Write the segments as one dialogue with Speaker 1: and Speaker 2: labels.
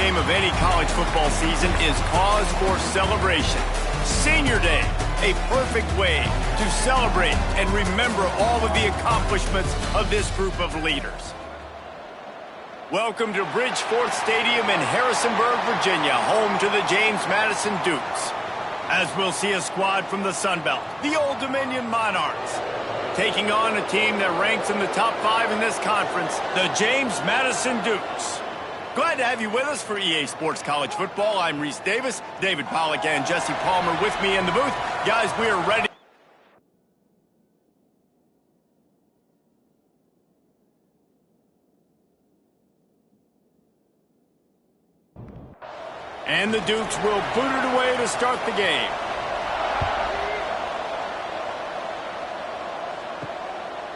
Speaker 1: game of any college football season is cause for celebration. Senior Day, a perfect way to celebrate and remember all of the accomplishments of this group of leaders. Welcome to Bridgeforth Stadium in Harrisonburg, Virginia, home to the James Madison Dukes. As we'll see a squad from the Sun Belt, the Old Dominion Monarchs, taking on a team that ranks in the top 5 in this conference, the James Madison Dukes. Glad to have you with us for EA Sports College Football. I'm Reese Davis, David Pollack and Jesse Palmer with me in the booth. Guys, we are ready. And the Dukes will boot it away to start the game.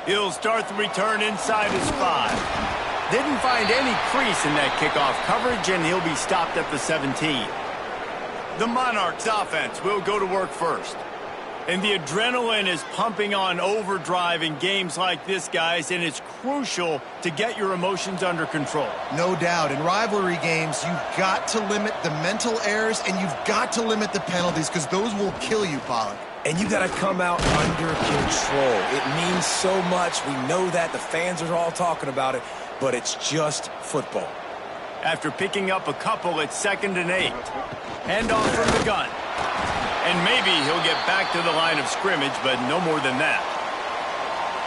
Speaker 1: He'll start the return inside his 5. Didn't find any crease in that kickoff coverage, and he'll be stopped at the 17. The Monarchs offense will go to work first. And the adrenaline is pumping on overdrive in games like this, guys, and it's crucial to get your emotions under control.
Speaker 2: No doubt. In rivalry games, you've got to limit the mental errors, and you've got to limit the penalties, because those will kill you, Pollack.
Speaker 3: And you got to come out under control. It means so much. We know that. The fans are all talking about it, but it's just football.
Speaker 1: After picking up a couple, it's 2nd and 8. Handoff from the gun. And maybe he'll get back to the line of scrimmage, but no more than that.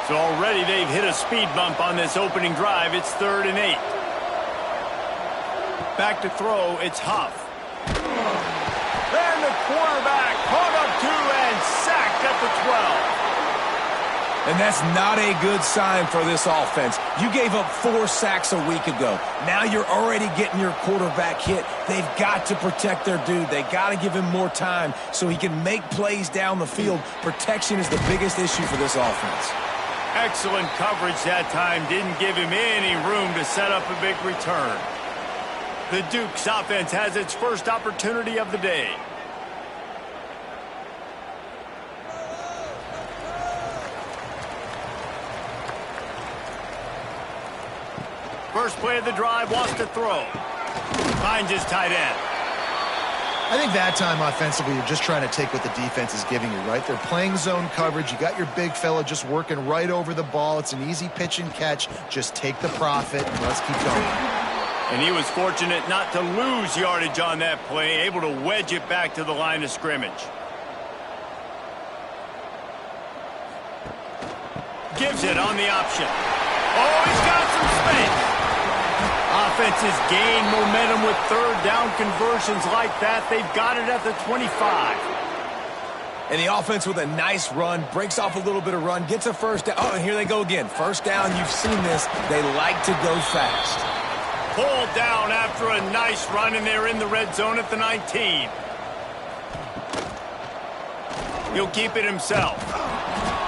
Speaker 1: So already they've hit a speed bump on this opening drive. It's 3rd and 8. Back to throw, it's Huff. And the quarterback caught up to and sacked at the 12.
Speaker 3: And that's not a good sign for this offense. You gave up 4 sacks a week ago. Now you're already getting your quarterback hit. They've got to protect their dude. They got to give him more time so he can make plays down the field. Protection is the biggest issue for this offense.
Speaker 1: Excellent coverage that time. Didn't give him any room to set up a big return. The Dukes offense has its first opportunity of the day. First play of the drive, wants to throw. Finds his tight end.
Speaker 2: I think that time offensively, you're just trying to take what the defense is giving you, right? They're playing zone coverage. You got your big fella just working right over the ball. It's an easy pitch and catch. Just take the profit and let's keep going.
Speaker 1: And he was fortunate not to lose yardage on that play, able to wedge it back to the line of scrimmage. Gives it on the option. Oh, he's got some space. Offenses gain momentum with 3rd down conversions like that. They've got it at the 25.
Speaker 3: And the offense with a nice run, breaks off a little bit of run, gets a first down. Oh, and here they go again. First down, you've seen this. They like to go fast.
Speaker 1: Pulled down after a nice run, and they're in the red zone at the 19. He'll keep it himself.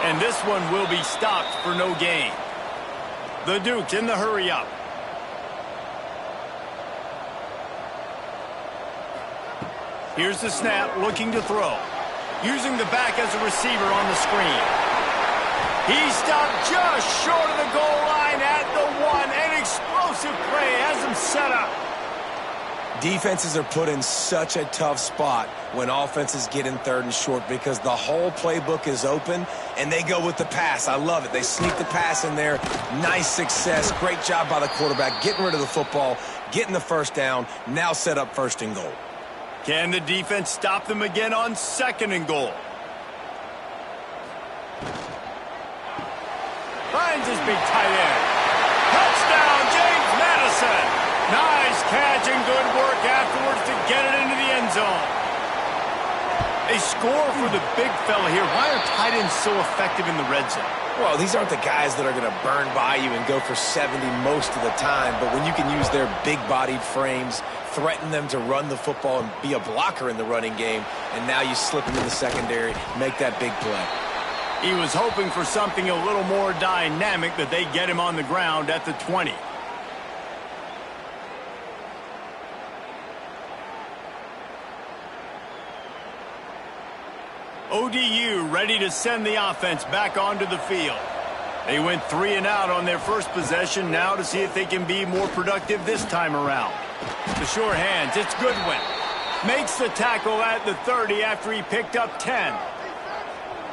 Speaker 1: And this one will be stopped for no gain. The Dukes in the hurry up. Here's the snap, looking to throw. Using the back as a receiver on the screen. He stopped just short of the goal line at the 1. An explosive play has him set up.
Speaker 3: Defenses are put in such a tough spot when offenses get in 3rd and short because the whole playbook is open and they go with the pass. I love it. They sneak the pass in there. Nice success. Great job by the quarterback getting rid of the football, getting the first down, now set up 1st and goal.
Speaker 1: Can the defense stop them again on 2nd and goal? Finds his big tight end. Touchdown, James Madison. Nice catch and good work afterwards to get it into the end zone. A score for the big fella here. Why are tight ends so effective in the red zone?
Speaker 3: Well, these aren't the guys that are going to burn by you and go for 70 most of the time, but when you can use their big-bodied frames, threaten them to run the football and be a blocker in the running game, and now you slip into the secondary, make that big play.
Speaker 1: He was hoping for something a little more dynamic, that they get him on the ground at the 20. ODU ready to send the offense back onto the field. They went 3 and out on their first possession, now to see if they can be more productive this time around. The sure hands, it's Goodwin. Makes the tackle at the 30 after he picked up 10.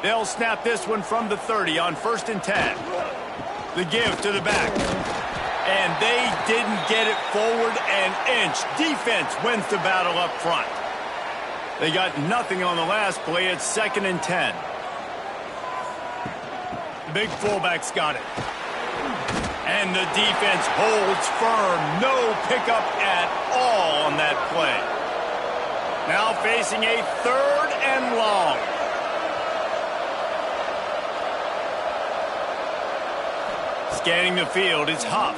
Speaker 1: They'll snap this one from the 30 on 1st and 10. The give to the back. And they didn't get it forward an inch. Defense wins the battle up front. They got nothing on the last play. It's 2nd and 10. The big fullback's got it. And the defense holds firm. No pickup at all on that play. Now facing a 3rd and long. Scanning the field, it's Huff.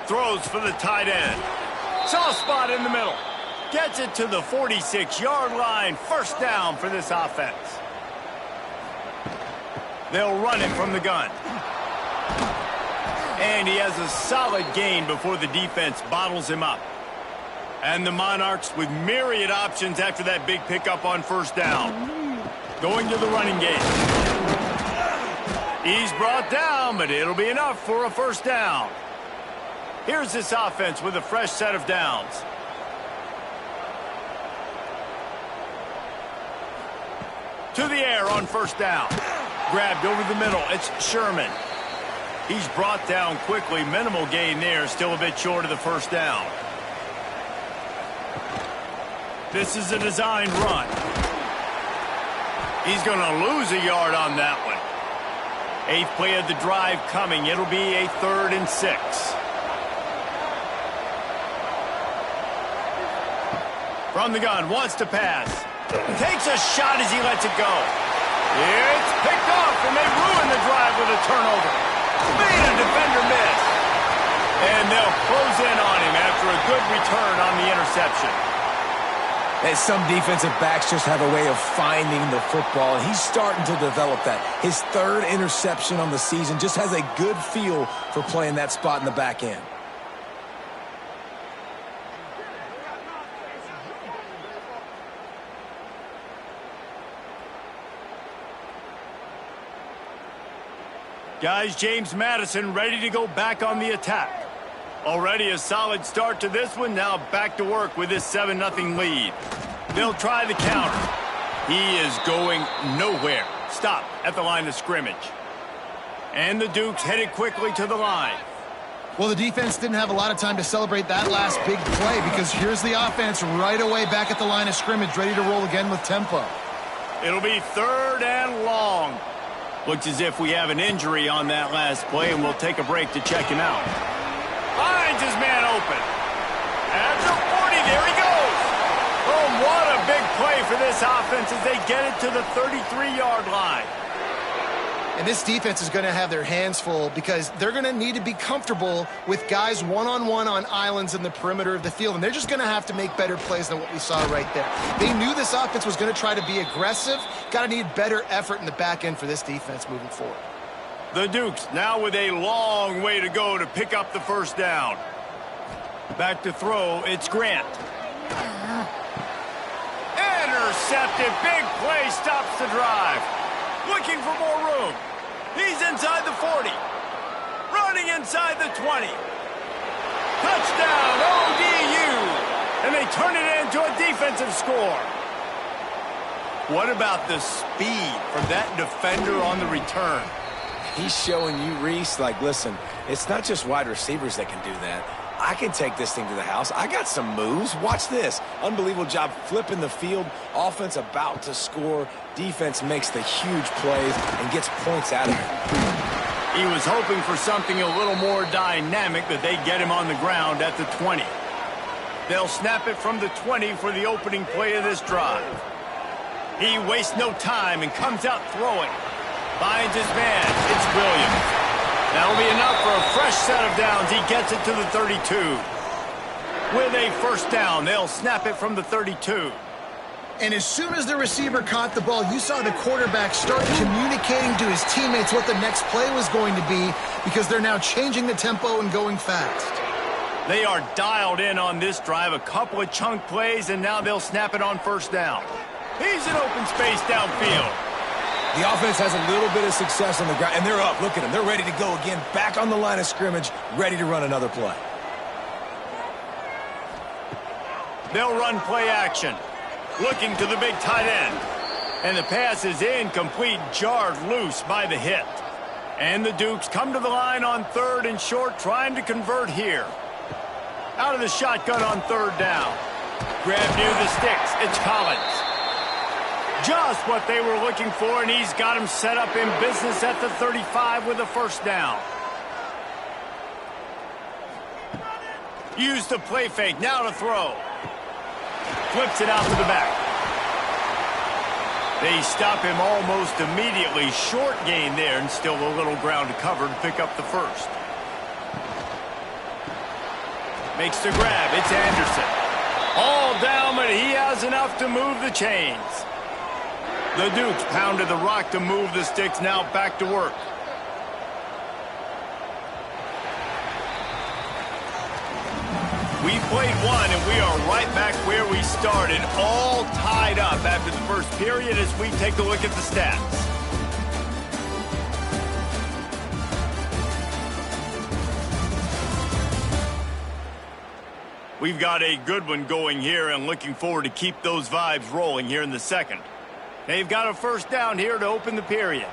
Speaker 1: Throws for the tight end. Soft spot in the middle. Gets it to the 46-yard line. 1st down for this offense. They'll run it from the gun. And he has a solid gain before the defense bottles him up. And the Monarchs with myriad options after that big pickup on 1st down. Going to the running game. He's brought down, but it'll be enough for a 1st down. Here's this offense with a fresh set of downs. To the air on 1st down. Grabbed over the middle. It's Sherman. He's brought down quickly. Minimal gain there. Still a bit short of the 1st down. This is a designed run. He's going to lose a yard on that one. 8th play of the drive coming. It'll be a 3rd and 6. From the gun, wants to pass. Takes a shot as he lets it go. It's picked off, and they ruin the drive with a turnover. Made a defender miss. And they'll close in on him after a good return on the interception.
Speaker 3: And some defensive backs just have a way of finding the football, and he's starting to develop that. His 3rd interception on the season, just has a good feel for playing that spot in the back end.
Speaker 1: Guys, James Madison ready to go back on the attack. Already a solid start to this one. Now back to work with this 7-0 lead. They'll try the counter. He is going nowhere. Stop at the line of scrimmage. And the Dukes headed quickly to the line.
Speaker 2: Well, the defense didn't have a lot of time to celebrate that last big play because here's the offense right away back at the line of scrimmage, ready to roll again with tempo.
Speaker 1: It'll be 3rd and long. Looks as if we have an injury on that last play, and we'll take a break to check him out. Finds his man open. At the 40, there he goes. Oh, what a big play for this offense as they get it to the 33-yard line.
Speaker 2: And this defense is going to have their hands full because they're going to need to be comfortable with guys one-on-one on islands in the perimeter of the field. And they're just going to have to make better plays than what we saw right there. They knew this offense was going to try to be aggressive. Got to need better effort in the back end for this defense moving forward.
Speaker 1: The Dukes now with a long way to go to pick up the 1st down. Back to throw, it's Grant. Intercepted, big play, stops the drive. Looking for more room. He's inside the 40. Running inside the 20. Touchdown, ODU. And they turn it into a defensive score. What about the speed from that defender on the return?
Speaker 3: He's showing you, Reese, like, listen, it's not just wide receivers that can do that. I can take this thing to the house. I got some moves. Watch this. Unbelievable job flipping the field. Offense about to score. Defense makes the huge plays and gets points out of it.
Speaker 1: He was hoping for something a little more dynamic, but they get him on the ground at the 20. They'll snap it from the 20 for the opening play of this drive. He wastes no time and comes out throwing. Finds his man. It's Williams. That'll be enough for a fresh set of downs. He gets it to the 32. With a 1st down, they'll snap it from the 32.
Speaker 2: And as soon as the receiver caught the ball, you saw the quarterback start communicating to his teammates what the next play was going to be because they're now changing the tempo and going fast.
Speaker 1: They are dialed in on this drive. A couple of chunk plays, and now they'll snap it on 1st down. He's in open space downfield.
Speaker 3: The offense has a little bit of success on the ground, and they're up. Look at them. They're ready to go again. Back on the line of scrimmage, ready to run another play.
Speaker 1: They'll run play action. Looking to the big tight end. And the pass is incomplete, jarred loose by the hit. And the Dukes come to the line on 3rd and short, trying to convert here. Out of the shotgun on 3rd down. Grab near the sticks. It's Collins. Just what they were looking for, and he's got him set up in business at the 35 with a 1st down. Use the play fake. Now to throw. Flips it out to the back. They stop him almost immediately. Short gain there, and still a little ground to cover to pick up the 1st. Makes the grab. It's Anderson. All down, but he has enough to move the chains. The Dukes pounded the rock to move the sticks. Now back to work. We played one, and we are right back where we started, all tied up after the 1st period as we take a look at the stats. We've got a good one going here and looking forward to keep those vibes rolling here in the 2nd. They've got a 1st down here to open the period.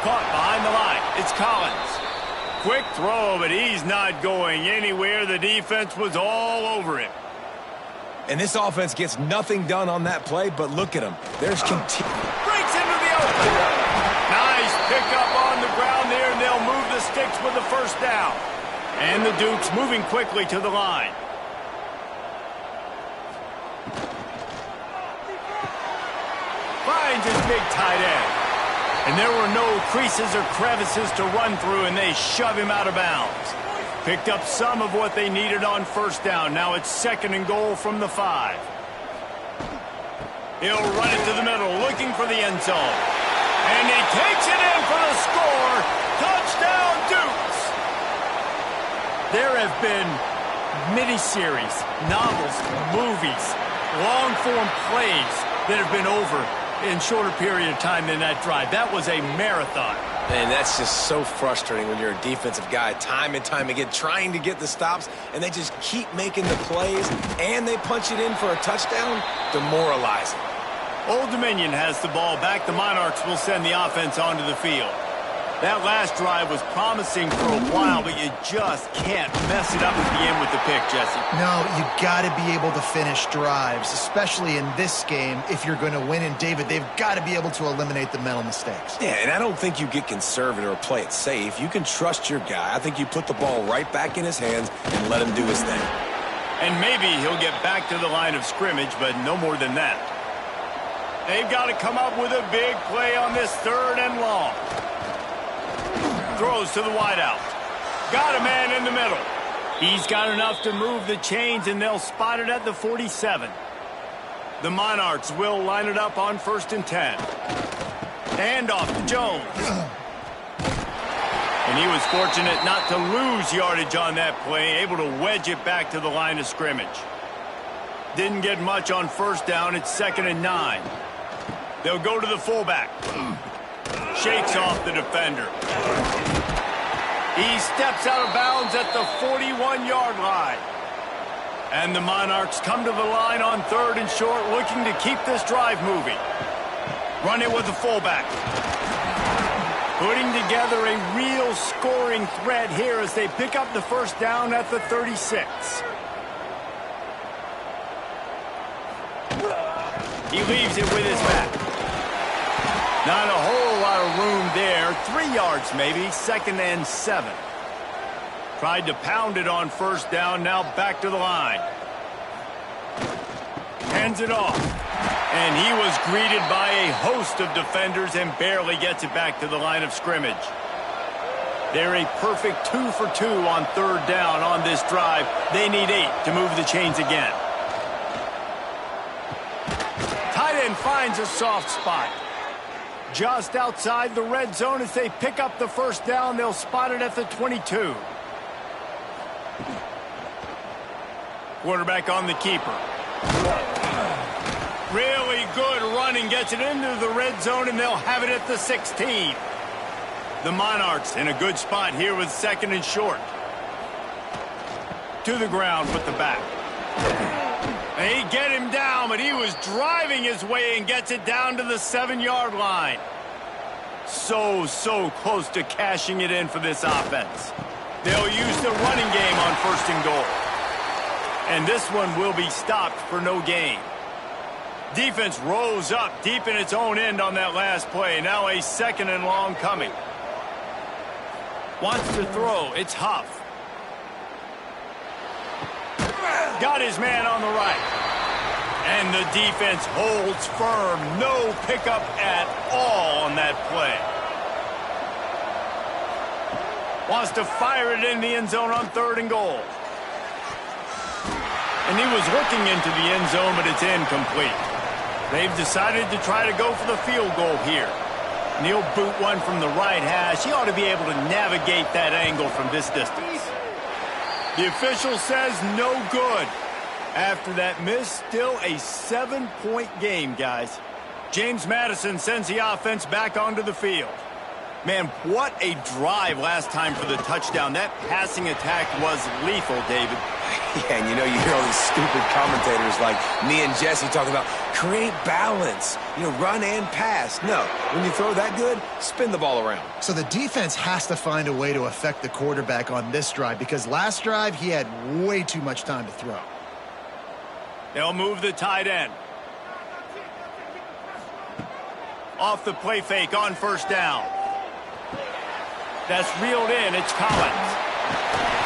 Speaker 1: Caught behind the line. It's Collins. Quick throw, but he's not going anywhere. The defense was all over him.
Speaker 3: And this offense gets nothing done on that play, but look at him. There's
Speaker 1: breaks into the open. Nice pickup on the ground there, and they'll move the sticks with the 1st down. And the Dukes moving quickly to the line. Finds his big tight end. And there were no creases or crevices to run through, and they shove him out of bounds. Picked up some of what they needed on 1st down. Now it's 2nd and goal from the 5. He'll run it to the middle, looking for the end zone. And he takes it in for the score. Touchdown, Dukes! There have been miniseries, novels, movies, long-form plays that have been over in shorter period of time than that drive. That was a marathon.
Speaker 3: Man, that's just so frustrating when you're a defensive guy time and time again trying to get the stops, and they just keep making the plays, and they punch it in for a touchdown. Demoralizing.
Speaker 1: Old Dominion has the ball back. The Monarchs will send the offense onto the field. That last drive was promising for a while, but you just can't mess it up at the end with the pick, Jesse.
Speaker 2: No, you got to be able to finish drives, especially in this game. If you're going to win, and David, they've got to be able to eliminate the mental mistakes.
Speaker 3: Yeah, and I don't think you get conservative or play it safe. You can trust your guy. I think you put the ball right back in his hands and let him do his thing.
Speaker 1: And maybe he'll get back to the line of scrimmage, but no more than that. They've got to come up with a big play on this 3rd and long. Throws to the wideout. Got a man in the middle. He's got enough to move the chains, and they'll spot it at the 47. The Monarchs will line it up on 1st and 10. Hand off to Jones. And he was fortunate not to lose yardage on that play, able to wedge it back to the line of scrimmage. Didn't get much on 1st down. It's 2nd and 9. They'll go to the fullback. Shakes off the defender. He steps out of bounds at the 41-yard line. And the Monarchs come to the line on 3rd and short, looking to keep this drive moving. Run it with the fullback. Putting together a real scoring threat here as they pick up the 1st down at the 36. He leaves it with his back. Not a whole lot of room there. 3 yards maybe. 2nd and 7. Tried to pound it on 1st down. Now back to the line. Hands it off. And he was greeted by a host of defenders and barely gets it back to the line of scrimmage. They're a perfect 2 for 2 on 3rd down on this drive. They need 8 to move the chains again. Tight end finds a soft spot. Just outside the red zone as they pick up the 1st down. They'll spot it at the 22. Quarterback on the keeper. Really good running. Gets it into the red zone, and they'll have it at the 16. The Monarchs in a good spot here with 2nd and short. To the ground with the back. They get him down, but he was driving his way and gets it down to the 7-yard line. So close to cashing it in for this offense. They'll use the running game on 1st and goal. And this one will be stopped for no gain. Defense rose up deep in its own end on that last play. Now a 2nd and long coming. Wants to throw. It's Huff. Got his man on the right. And the defense holds firm. No pickup at all on that play. Wants to fire it in the end zone on 3rd and goal. And he was looking into the end zone, but it's incomplete. They've decided to try to go for the field goal here. And he'll boot one from the right hash. He ought to be able to navigate that angle from this distance. The official says no good. After that miss, still a 7-point game, guys. James Madison sends the offense back onto the field. Man, what a drive last time for the touchdown. That passing attack was lethal, David.
Speaker 3: Yeah, and you know, you hear all these stupid commentators like me and Jesse talking about create balance, run and pass. No, when you throw that good, spin the ball around.
Speaker 2: So the defense has to find a way to affect the quarterback on this drive because last drive he had way too much time to throw.
Speaker 1: They'll move the tight end. Off the play fake on 1st down. That's reeled in. It's Collins.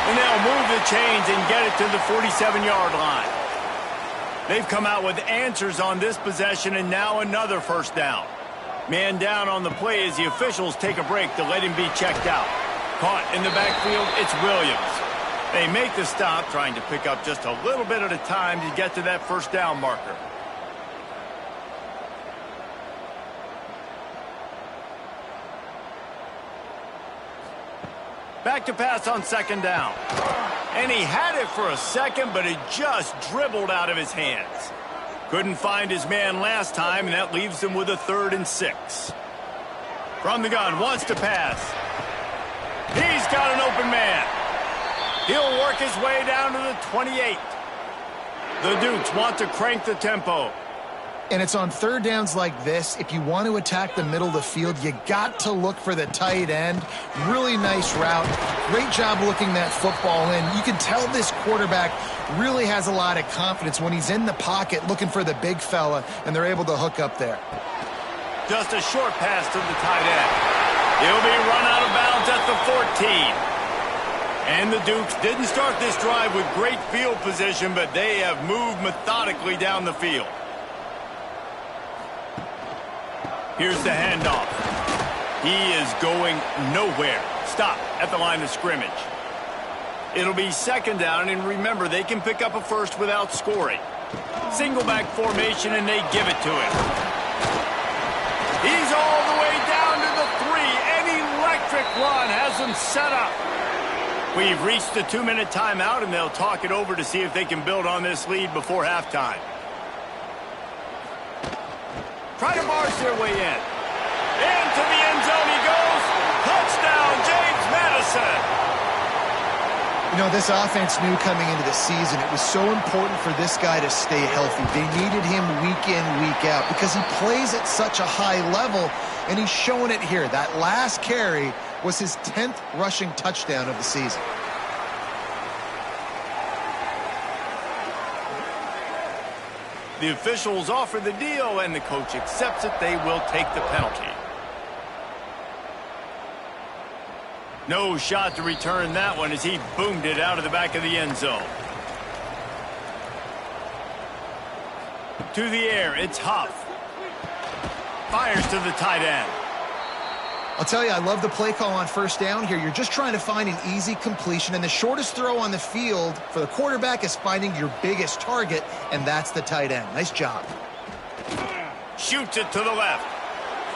Speaker 1: And they'll move the chains and get it to the 47-yard line. They've come out with answers on this possession and now another 1st down. Man down on the play as the officials take a break to let him be checked out. Caught in the backfield, it's Williams. They make the stop, trying to pick up just a little bit at a time to get to that 1st down marker. Back to pass on 2nd down. And he had it for a second, but it just dribbled out of his hands. Couldn't find his man last time, and that leaves him with a 3rd and 6. From the gun, wants to pass. He's got an open man. He'll work his way down to the 28. The Dukes want to crank the tempo.
Speaker 2: And it's on 3rd downs like this. If you want to attack the middle of the field, you got to look for the tight end. Really nice route. Great job looking that football in. You can tell this quarterback really has a lot of confidence when he's in the pocket looking for the big fella, and they're able to hook up there.
Speaker 1: Just a short pass to the tight end. He'll be run out of bounds at the 14. And the Dukes didn't start this drive with great field position, but they have moved methodically down the field. Here's the handoff. He is going nowhere. Stop at the line of scrimmage. It'll be 2nd down, and remember, they can pick up a 1st without scoring. Single back formation, and they give it to him. He's all the way down to the 3. An electric run has him set up. We've reached the 2-minute timeout, and they'll talk it over to see if they can build on this lead before halftime. Try to barge their way in. Into the end zone he goes. Touchdown, James Madison.
Speaker 2: This offense knew coming into the season it was so important for this guy to stay healthy. They needed him week in, week out because he plays at such a high level, and he's showing it here. That last carry was his 10th rushing touchdown of the season.
Speaker 1: The officials offer the deal, and the coach accepts it. They will take the penalty. No shot to return that one as he boomed it out of the back of the end zone. To the air, it's Huff. Fires to the tight end.
Speaker 2: I'll tell you, I love the play call on 1st down here. You're just trying to find an easy completion, and the shortest throw on the field for the quarterback is finding your biggest target, and that's the tight end. Nice job.
Speaker 1: Shoots it to the left.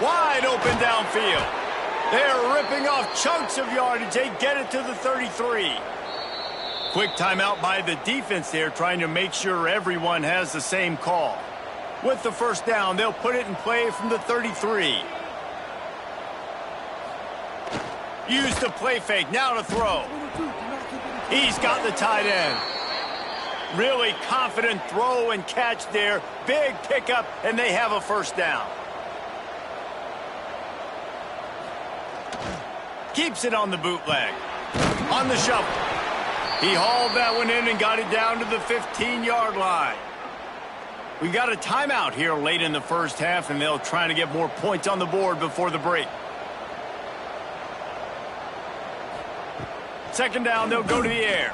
Speaker 1: Wide open downfield. They're ripping off chunks of yardage. They get it to the 33. Quick timeout by the defense there, trying to make sure everyone has the same call. With the 1st down, they'll put it in play from the 33. Use the play fake, now to throw. He's got the tight end. Really confident throw and catch there. Big pickup, and they have a first down. Keeps it on the bootleg. On the shovel. He hauled that one in and got it down to the 15-yard line. We got a timeout here late in the first half, and they'll try to get more points on the board before the break. Second down, they'll go to the air.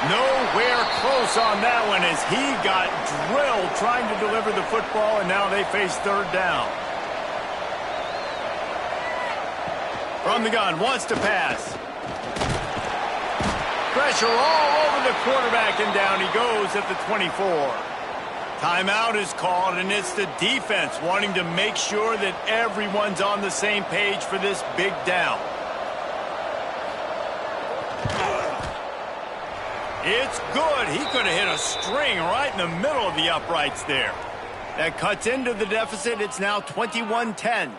Speaker 1: Nowhere close on that one as he got drilled trying to deliver the football, and now they face third down. From the gun, wants to pass. Pressure all over the quarterback, and down he goes at the 24. Timeout is called, and it's the defense wanting to make sure that everyone's on the same page for this big down. It's good. He could have hit a string right in the middle of the uprights there. That cuts into the deficit. It's now 21-10.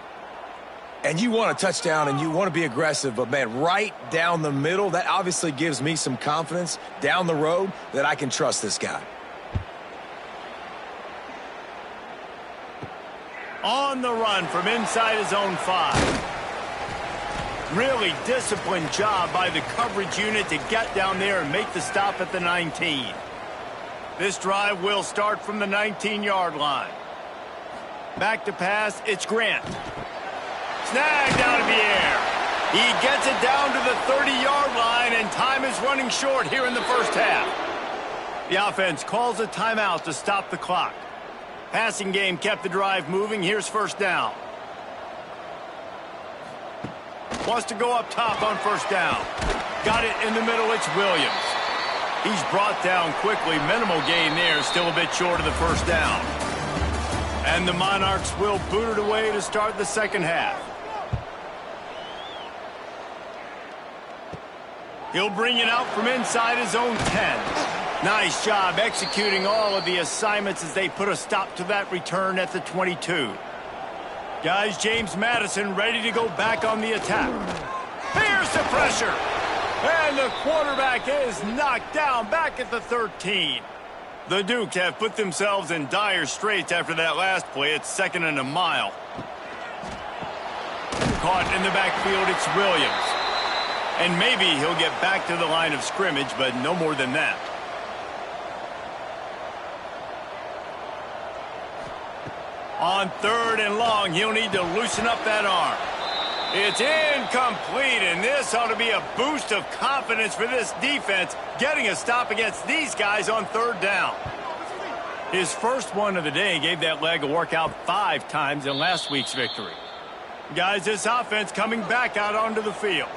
Speaker 3: And you want a touchdown and you want to be aggressive, but, man, right down the middle, that obviously gives me some confidence down the road that I can trust this guy.
Speaker 1: On the run from inside his own 5. Really disciplined job by the coverage unit to get down there and make the stop at the 19. This drive will start from the 19-yard line. Back to pass, it's Grant. Snagged out of the air. He gets it down to the 30-yard line, and time is running short here in the first half. The offense calls a timeout to stop the clock. Passing game kept the drive moving. Here's first down. Wants to go up top on first down. Got it in the middle. It's Williams. He's brought down quickly. Minimal gain there. Still a bit short of the first down. And the Monarchs will boot it away to start the second half. He'll bring it out from inside his own 10. Nice job executing all of the assignments as they put a stop to that return at the 22. Guys, James Madison ready to go back on the attack. Here's the pressure. And the quarterback is knocked down back at the 13. The Dukes have put themselves in dire straits after that last play. It's second and a mile. Caught in the backfield, it's Williams. And maybe he'll get back to the line of scrimmage, but no more than that. On third and long, he'll need to loosen up that arm. It's incomplete, and this ought to be a boost of confidence for this defense, getting a stop against these guys on third down. His first one of the day gave that leg a workout 5 times in last week's victory. Guys, this offense coming back out onto the field.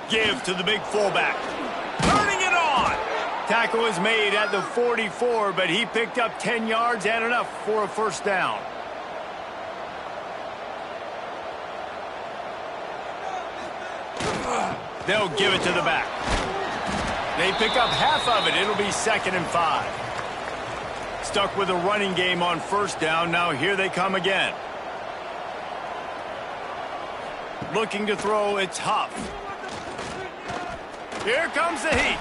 Speaker 1: Give to the big fullback. Turning it on. Tackle is made at the 44, but he picked up 10 yards and enough for a first down. They'll give it to the back. They pick up half of it. It'll be 2nd and 5. Stuck with a running game on first down. Now here they come again. Looking to throw, it's Huff. Here comes the heat.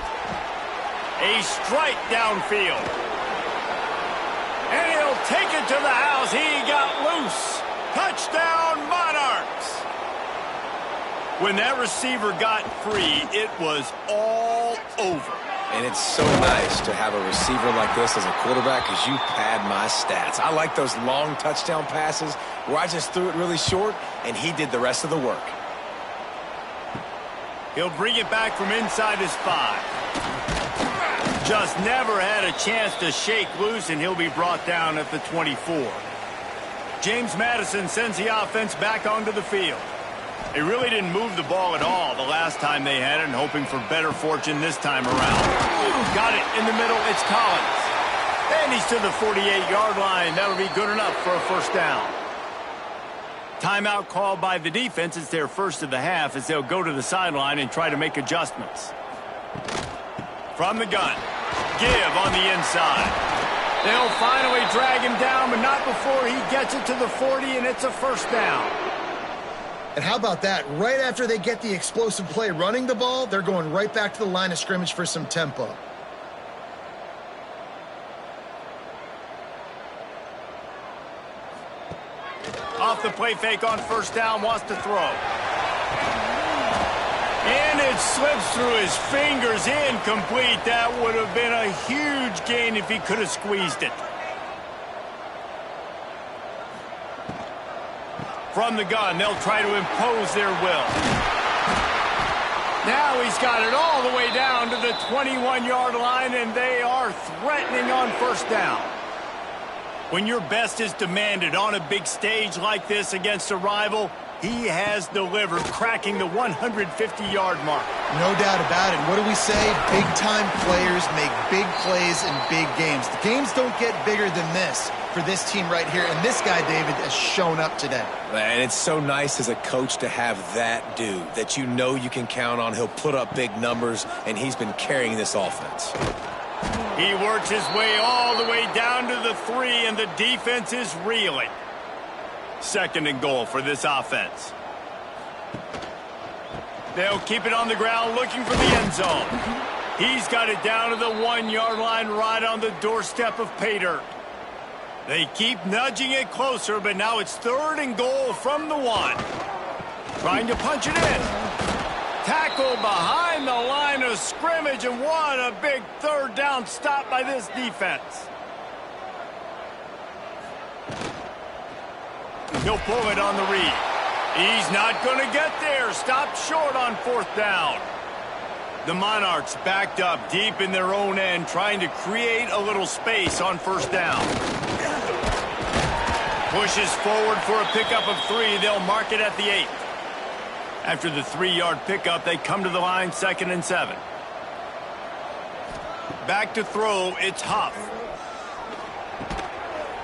Speaker 1: A strike downfield. And he'll take it to the house. He got loose. Touchdown, Monarchs. When that receiver got free, it was all over.
Speaker 3: And it's so nice to have a receiver like this as a quarterback because you pad my stats. I like those long touchdown passes where I just threw it really short and he did the rest of the work.
Speaker 1: He'll bring it back from inside his 5. Just never had a chance to shake loose, and he'll be brought down at the 24. James Madison sends the offense back onto the field. They really didn't move the ball at all the last time they had it, and hoping for better fortune this time around. Got it in the middle. It's Collins. And he's to the 48-yard line. That'll be good enough for a first down. Timeout called by the defense. It's their first of the half as they'll go to the sideline and try to make adjustments. From the gun. Give on the inside. They'll finally drag him down, but not before he gets it to the 40, and it's a first down.
Speaker 2: And how about that? Right after they get the explosive play running the ball, they're going right back to the line of scrimmage for some tempo.
Speaker 1: Off the play fake on first down, wants to throw. And it slips through his fingers, incomplete. That would have been a huge gain if he could have squeezed it. From the gun, they'll try to impose their will. Now he's got it all the way down to the 21-yard line, and they are threatening on first down. When your best is demanded on a big stage like this against a rival, he has delivered, cracking the 150-yard mark.
Speaker 2: No doubt about it. What do we say? Big-time players make big plays in big games. The games don't get bigger than this for this team right here, and this guy, David, has shown up today.
Speaker 3: And it's so nice as a coach to have that dude that you know you can count on. He'll put up big numbers, and he's been carrying this offense.
Speaker 1: He works his way all the way down to the 3, and the defense is reeling. Second and goal for this offense. They'll keep it on the ground looking for the end zone. He's got it down to the 1-yard line right on the doorstep of pay dirt. They keep nudging it closer, but now it's third and goal from the 1. Trying to punch it in. Tackle behind the line of scrimmage, and what a big third down stop by this defense. He'll pull it on the read. He's not going to get there. Stopped short on fourth down. The Monarchs backed up deep in their own end, trying to create a little space on first down. Pushes forward for a pickup of 3. They'll mark it at the 8. After the 3-yard pickup, they come to the line, 2nd and 7. Back to throw, it's Huff.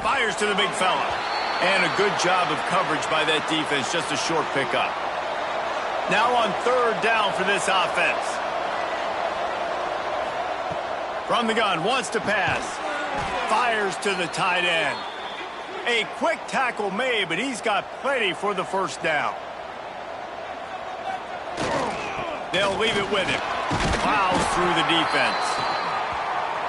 Speaker 1: Fires to the big fella. And a good job of coverage by that defense, just a short pickup. Now on third down for this offense. From the gun, wants to pass. Fires to the tight end. A quick tackle made, but he's got plenty for the first down. They'll leave it with him. Plows through the defense.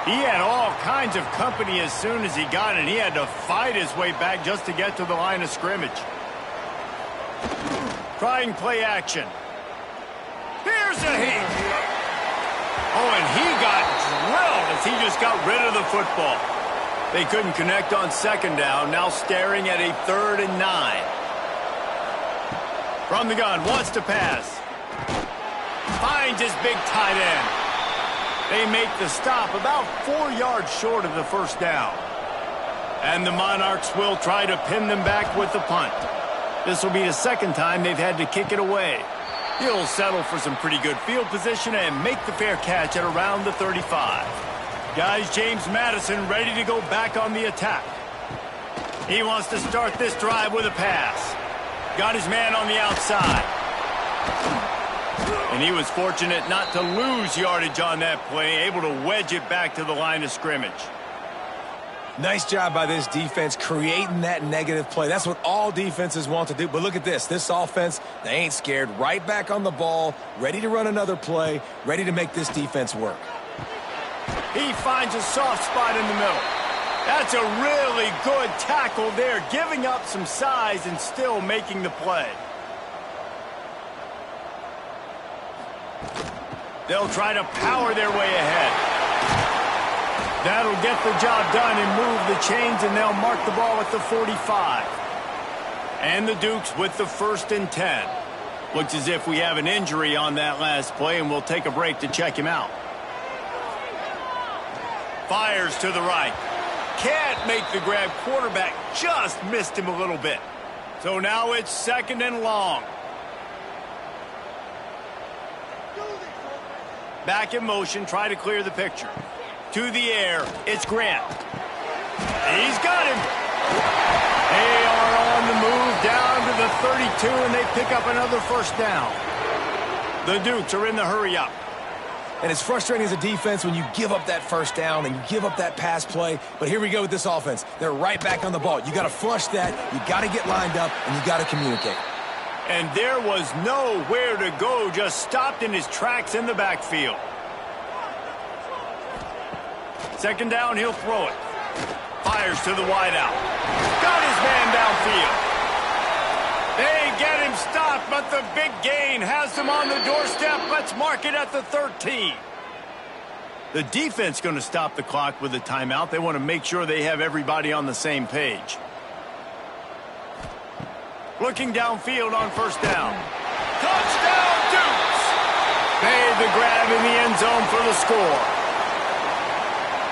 Speaker 1: He had all kinds of company as soon as he got it. He had to fight his way back just to get to the line of scrimmage. Trying play action. Here's a hit. Oh, and he got drilled as he just got rid of the football. They couldn't connect on second down. Now staring at a 3rd and 9. From the gun, wants to pass. Finds his big tight end. They make the stop about 4 yards short of the first down. And the Monarchs will try to pin them back with the punt. This will be the second time they've had to kick it away. He'll settle for some pretty good field position and make the fair catch at around the 35. Guys, James Madison ready to go back on the attack. He wants to start this drive with a pass. Got his man on the outside. And he was fortunate not to lose yardage on that play, able to wedge it back to the line of scrimmage.
Speaker 3: Nice job by this defense creating that negative play. That's what all defenses want to do. But look at this. This offense, they ain't scared. Right back on the ball, ready to run another play, ready to make this defense work.
Speaker 1: He finds a soft spot in the middle. That's a really good tackle there, giving up some size and still making the play. They'll try to power their way ahead. That'll get the job done and move the chains, and they'll mark the ball at the 45. And the Dukes with the 1st and 10. Looks as if we have an injury on that last play, and we'll take a break to check him out. Fires to the right. Can't make the grab. Quarterback just missed him a little bit. So now it's 2nd and long. Back in motion, try to clear the picture. To the air, it's Grant. He's got him. They are on the move down to the 32, and they pick up another first down. The Dukes are in the hurry up.
Speaker 3: And it's frustrating as a defense when you give up that first down and you give up that pass play. But here we go with this offense. They're right back on the ball. You got to flush that. You got to get lined up, and you got to communicate.
Speaker 1: And there was nowhere to go, just stopped in his tracks in the backfield. Second down, he'll throw it. Fires to the wideout. Got his man downfield. They get him stopped, but the big gain has them on the doorstep. Let's mark it at the 13. The defense going to stop the clock with a timeout. They want to make sure they have everybody on the same page. Looking downfield on first down. Touchdown, Dukes! Made the grab in the end zone for the score.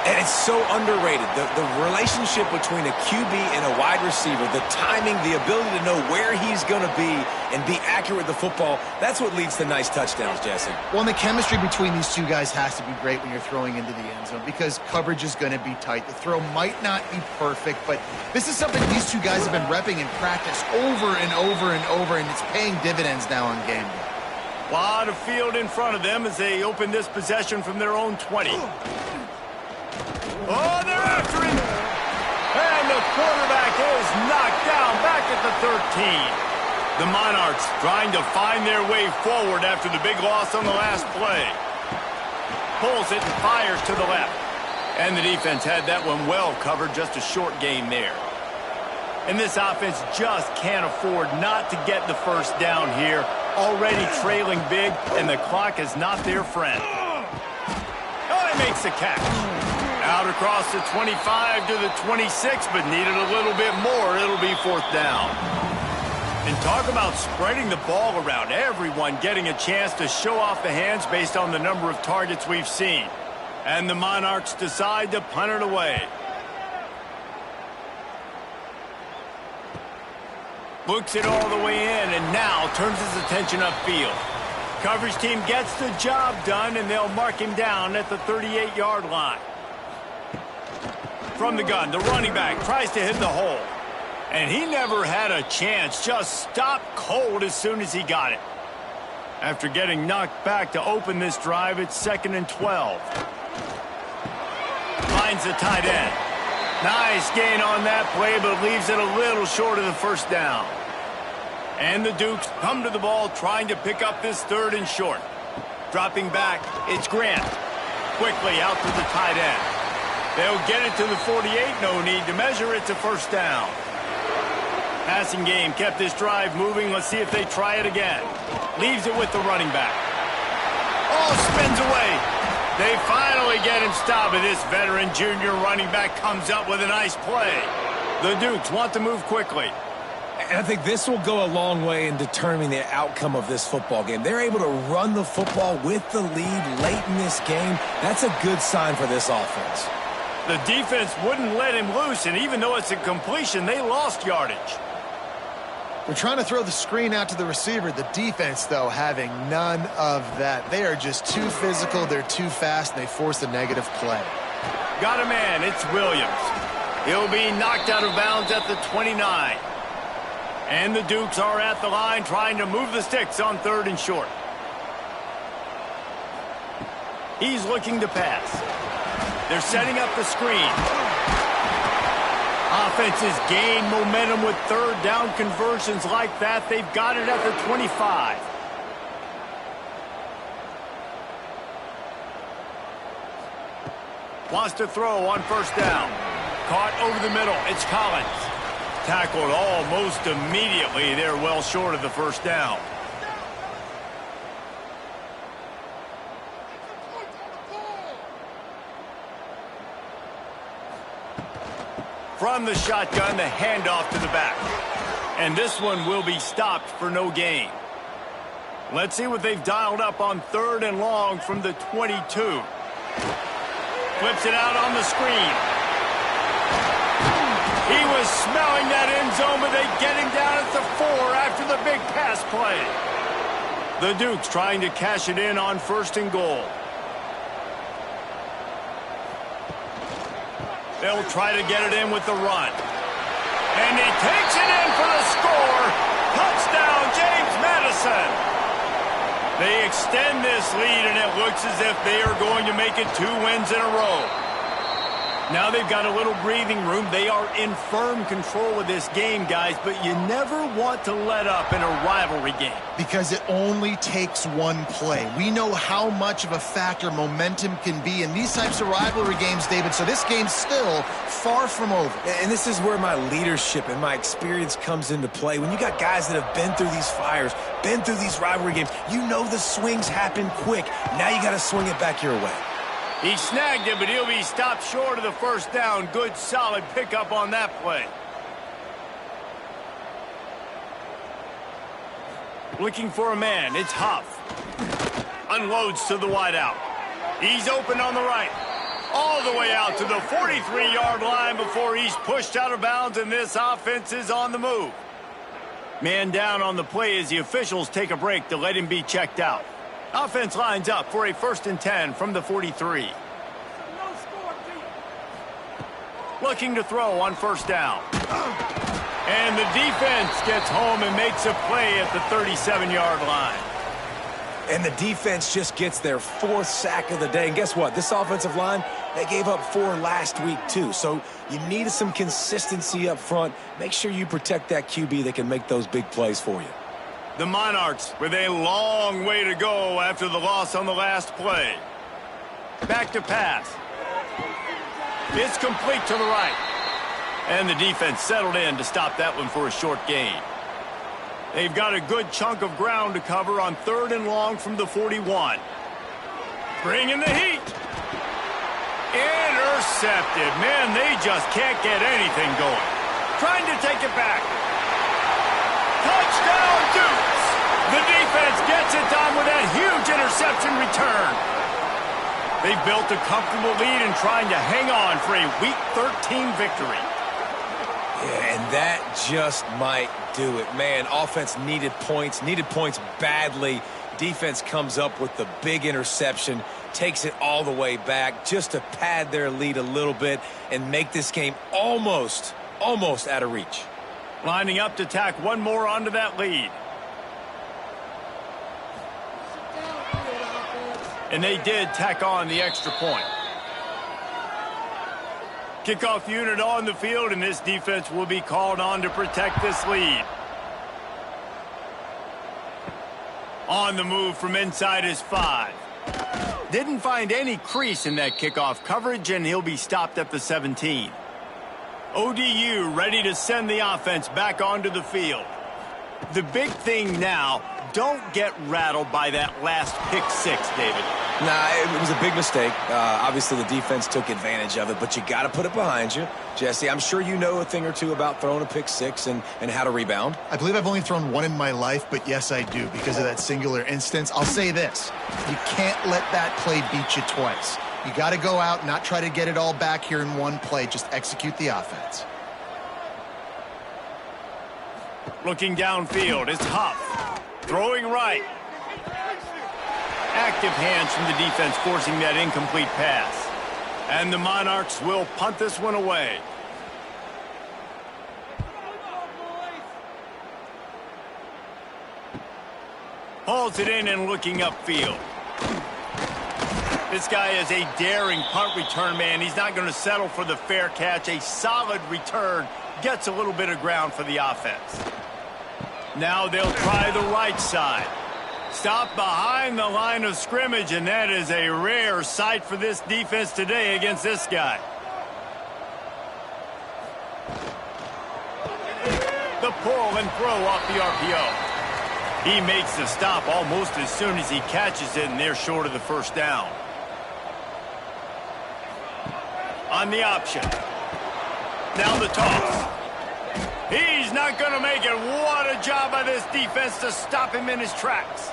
Speaker 3: And it's so underrated. The relationship between a QB and a wide receiver, the timing, the ability to know where he's going to be and be accurate with the football, that's what leads to nice touchdowns, Jesse.
Speaker 2: Well, and the chemistry between these two guys has to be great when you're throwing into the end zone because coverage is going to be tight. The throw might not be perfect, but this is something these two guys have been repping in practice over and over and over, and it's paying dividends now on game day.
Speaker 1: A lot of field in front of them as they open this possession from their own 20. Oh, they're after him. And the quarterback is knocked down back at the 13. The Monarchs trying to find their way forward after the big loss on the last play. Pulls it and fires to the left. And the defense had that one well covered, just a short gain there. And this offense just can't afford not to get the first down here. Already trailing big, and the clock is not their friend. Oh, he makes the catch. Out across the 25 to the 26, but needed a little bit more. It'll be fourth down. And talk about spreading the ball around. Everyone getting a chance to show off the hands based on the number of targets we've seen. And the Monarchs decide to punt it away. Looks it all the way in and now turns his attention upfield. Coverage team gets the job done and they'll mark him down at the 38-yard line. From the gun, the running back tries to hit the hole. And he never had a chance, just stopped cold as soon as he got it. After getting knocked back to open this drive, it's 2nd and 12. Finds the tight end. Nice gain on that play, but leaves it a little short of the first down. And the Dukes come to the ball trying to pick up this 3rd and short. Dropping back, it's Grant. Quickly out to the tight end. They'll get it to the 48, no need to measure. It's a first down. Passing game kept this drive moving. Let's see if they try it again. Leaves it with the running back. Oh, spins away. They finally get him stopped, and this veteran junior running back comes up with a nice play. The Dukes want to move quickly.
Speaker 3: And I think this will go a long way in determining the outcome of this football game. They're able to run the football with the lead late in this game. That's a good sign for this offense.
Speaker 1: The defense wouldn't let him loose, and even though it's a completion, they lost yardage.
Speaker 2: They're trying to throw the screen out to the receiver. The defense, though, having none of that. They are just too physical, they're too fast, and they force a negative play.
Speaker 1: Got a man, it's Williams. He'll be knocked out of bounds at the 29. And the Dukes are at the line trying to move the sticks on 3rd and short. He's looking to pass. They're setting up the screen. Offenses gain momentum with 3rd down conversions like that. They've got it at the 25. Wants to throw on first down. Caught over the middle. It's Collins. Tackled almost immediately. They're well short of the first down. From the shotgun, the handoff to the back. And this one will be stopped for no gain. Let's see what they've dialed up on 3rd and long from the 22. Flips it out on the screen. He was smelling that end zone, but they get him down at the 4 after the big pass play. The Dukes trying to cash it in on 1st and goal. They'll try to get it in with the run. And he takes it in for the score. Touchdown, James Madison. They extend this lead, and it looks as if they are going to make it 2 wins in a row. Now they've got a little breathing room. They are in firm control of this game, guys, but you never want to let up in a rivalry game.
Speaker 2: Because it only takes one play. We know how much of a factor momentum can be in these types of rivalry games, David, so this game's still far from over.
Speaker 3: And this is where my leadership and my experience comes into play. When you got guys that have been through these fires, been through these rivalry games, you know the swings happen quick. Now you got to swing it back your way.
Speaker 1: He snagged it, but he'll be stopped short of the first down. Good, solid pickup on that play. Looking for a man. It's Huff. Unloads to the wideout. He's open on the right. All the way out to the 43-yard line before he's pushed out of bounds, and this offense is on the move. Man down on the play as the officials take a break to let him be checked out. Offense lines up for a 1st and 10 from the 43. Looking to throw on 1st down. And the defense gets home and makes a play at the 37-yard line.
Speaker 3: And the defense just gets their 4th sack of the day. And guess what? This offensive line, they gave up 4 last week too. So you need some consistency up front. Make sure you protect that QB that can make those big plays for you.
Speaker 1: The Monarchs with a long way to go after the loss on the last play. Back to pass. It's complete to the right. And the defense settled in to stop that one for a short gain. They've got a good chunk of ground to cover on 3rd and long from the 41. Bringing the heat. Intercepted. Man, they just can't get anything going. Trying to take it back. Touchdown, Dukes! The defense gets it done with that huge interception return. They've built a comfortable lead and trying to hang on for a Week 13 victory.
Speaker 3: Yeah, and that just might do it. Man, offense needed points badly. Defense comes up with the big interception, takes it all the way back just to pad their lead a little bit and make this game almost out of reach.
Speaker 1: Lining up to tack one more onto that lead. And they did tack on the extra point. Kickoff unit on the field, and this defense will be called on to protect this lead. On the move from inside his 5. Didn't find any crease in that kickoff coverage, and he'll be stopped at the 17. ODU ready to send the offense back onto the field. The big thing now, don't get rattled by that last pick 6, David.
Speaker 3: Nah, it was a big mistake. Obviously, the defense took advantage of it, but you got to put it behind you. Jesse, I'm sure you know a thing or two about throwing a pick 6 and how to rebound.
Speaker 2: I believe I've only thrown one in my life, but yes, I do because of that singular instance. I'll say this. You can't let that play beat you twice. You got to go out, not try to get it all back here in one play. Just execute the offense.
Speaker 1: Looking downfield, it's Huff. Throwing right. Active hands from the defense forcing that incomplete pass. And the Monarchs will punt this one away. Hauls it in and looking upfield. This guy is a daring punt return man. He's not going to settle for the fair catch. A solid return gets a little bit of ground for the offense. Now they'll try the right side. Stop behind the line of scrimmage, and that is a rare sight for this defense today against this guy. The pull and throw off the RPO. He makes the stop almost as soon as he catches it, and they're short of the first down. On the option. Now the toss. He's not going to make it. What a job by this defense to stop him in his tracks.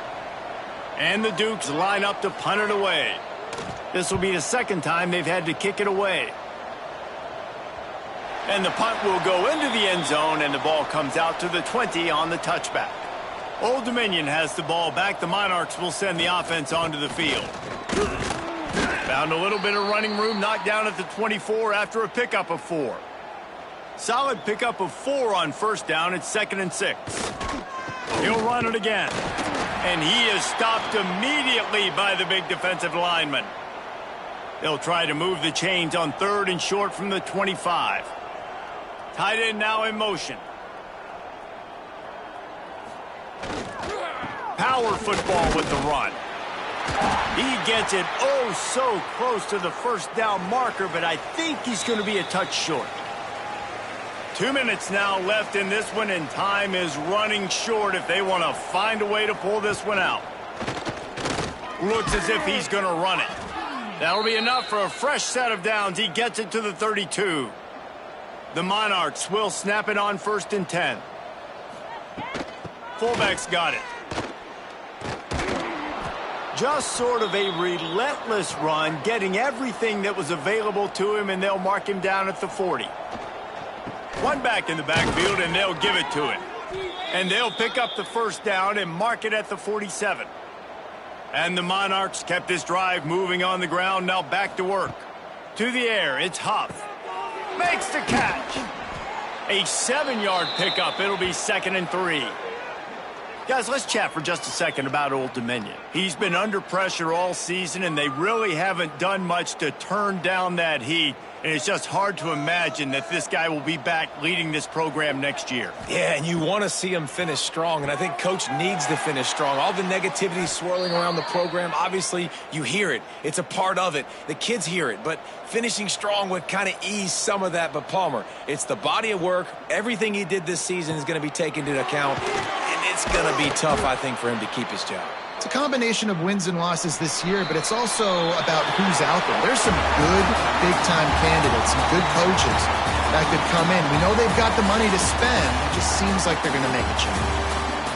Speaker 1: And the Dukes line up to punt it away. This will be the second time they've had to kick it away. And the punt will go into the end zone, and the ball comes out to the 20 on the touchback. Old Dominion has the ball back. The Monarchs will send the offense onto the field. Found a little bit of running room, knocked down at the 24 after a pickup of 4. Solid pickup of 4 on first down. It's 2nd and 6. He'll run it again. And he is stopped immediately by the big defensive lineman. They'll try to move the chains on 3rd and short from the 25. Tight end now in motion. Power football with the run. He gets it oh so close to the first down marker, but I think he's going to be a touch short. 2 minutes now left in this one, and time is running short if they want to find a way to pull this one out. Looks as if he's going to run it. That'll be enough for a fresh set of downs. He gets it to the 32. The Monarchs will snap it on 1st and 10. Fullback's got it. Just sort of a relentless run, getting everything that was available to him, and they'll mark him down at the 40. One back in the backfield, and they'll give it to him. And they'll pick up the first down and mark it at the 47. And the Monarchs kept this drive moving on the ground, now back to work. To the air, it's Huff. Makes the catch. A 7-yard pickup. It'll be 2nd and 3. Guys, let's chat for just a second about Old Dominion. He's been under pressure all season, and they really haven't done much to turn down that heat. And it's just hard to imagine that this guy will be back leading this program next year.
Speaker 3: Yeah, and you want to see him finish strong, and I think Coach needs to finish strong. All the negativity swirling around the program, obviously, you hear it. It's a part of it. The kids hear it, but finishing strong would kind of ease some of that. But Palmer, it's the body of work. Everything he did this season is going to be taken into account, and it's going to be tough, I think, for him to keep his job.
Speaker 2: It's a combination of wins and losses this year, but it's also about who's out there. There's some good big-time candidates, some good coaches that could come in. We know they've got the money to spend. It just seems like they're going to make a change.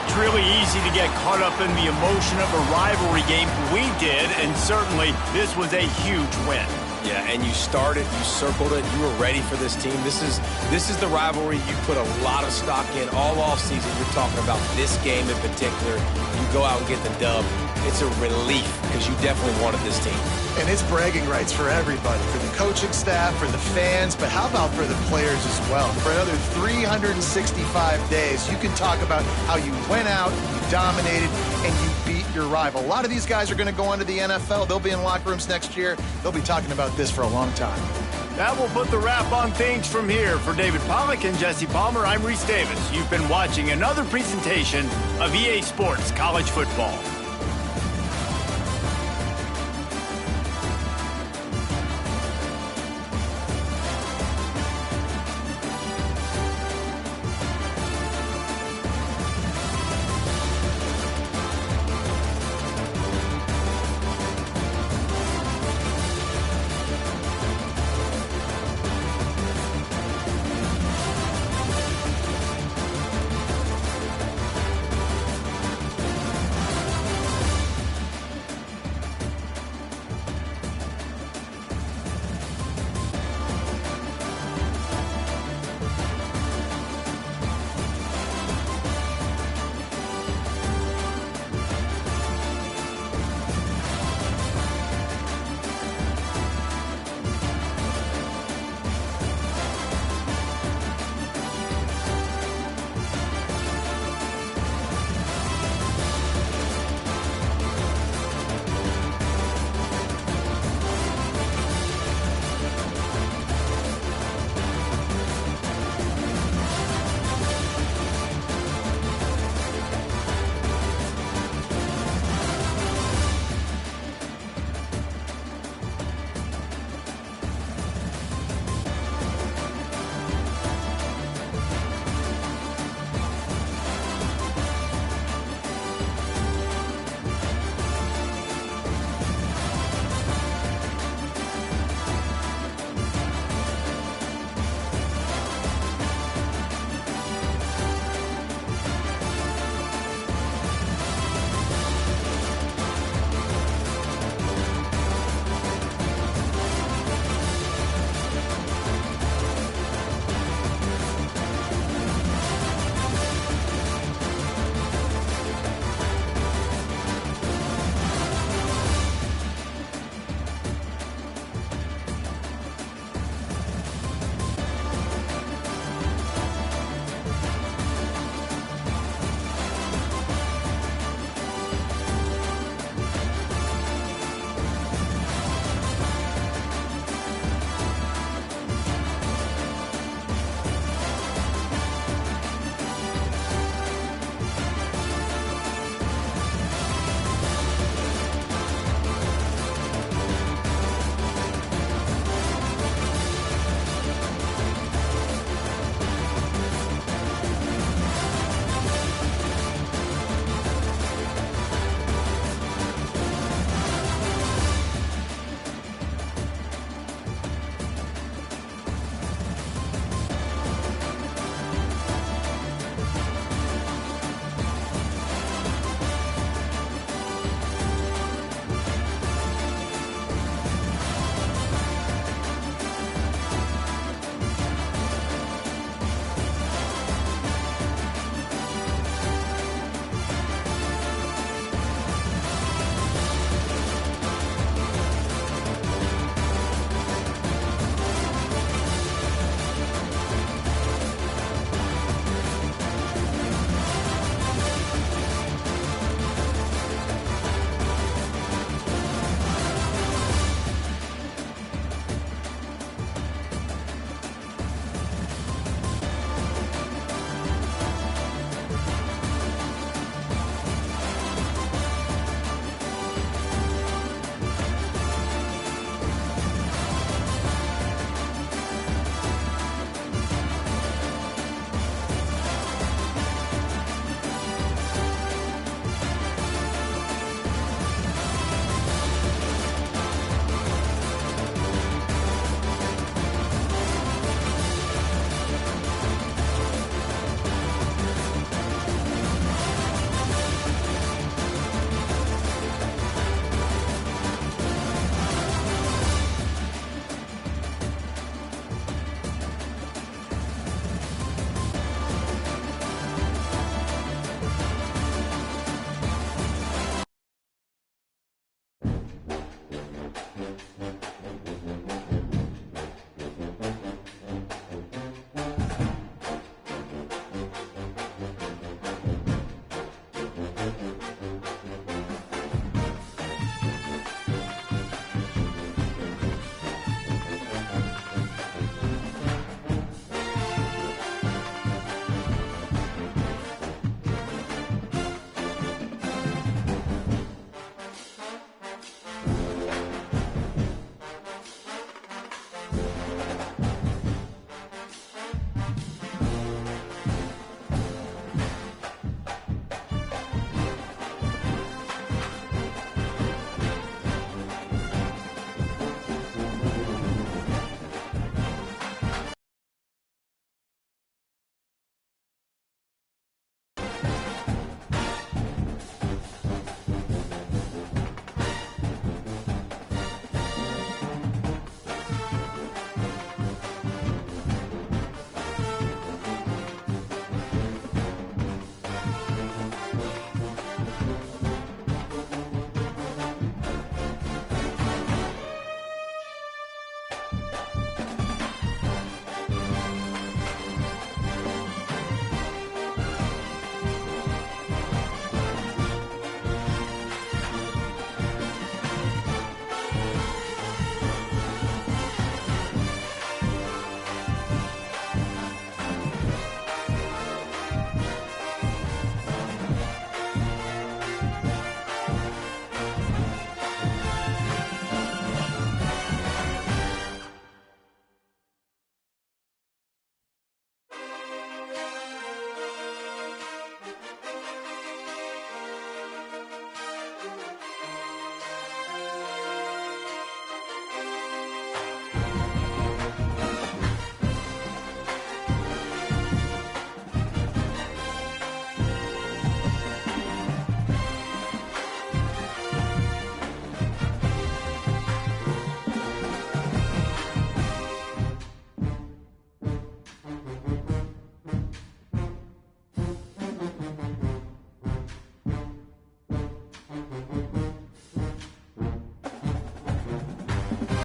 Speaker 1: It's really easy to get caught up in the emotion of a rivalry game. We did, and certainly this was a huge win.
Speaker 3: Yeah, and you started, you circled it, you were ready for this team. This is the rivalry you put a lot of stock in all offseason. You're talking about this game in particular. You go out and get the dub. It's a relief because you definitely wanted this team.
Speaker 2: And it's bragging rights for everybody, for the coaching staff, for the fans, but how about for the players as well? For another 365 days, you can talk about how you went out, you dominated, and you beat your rival. A lot of these guys are going to go on to the NFL. They'll be in locker rooms next year. They'll be talking about this for a long time.
Speaker 1: That will put the wrap on things from here. For David Pollack and Jesse Palmer, I'm Reese Davis. You've been watching another presentation of EA Sports College Football.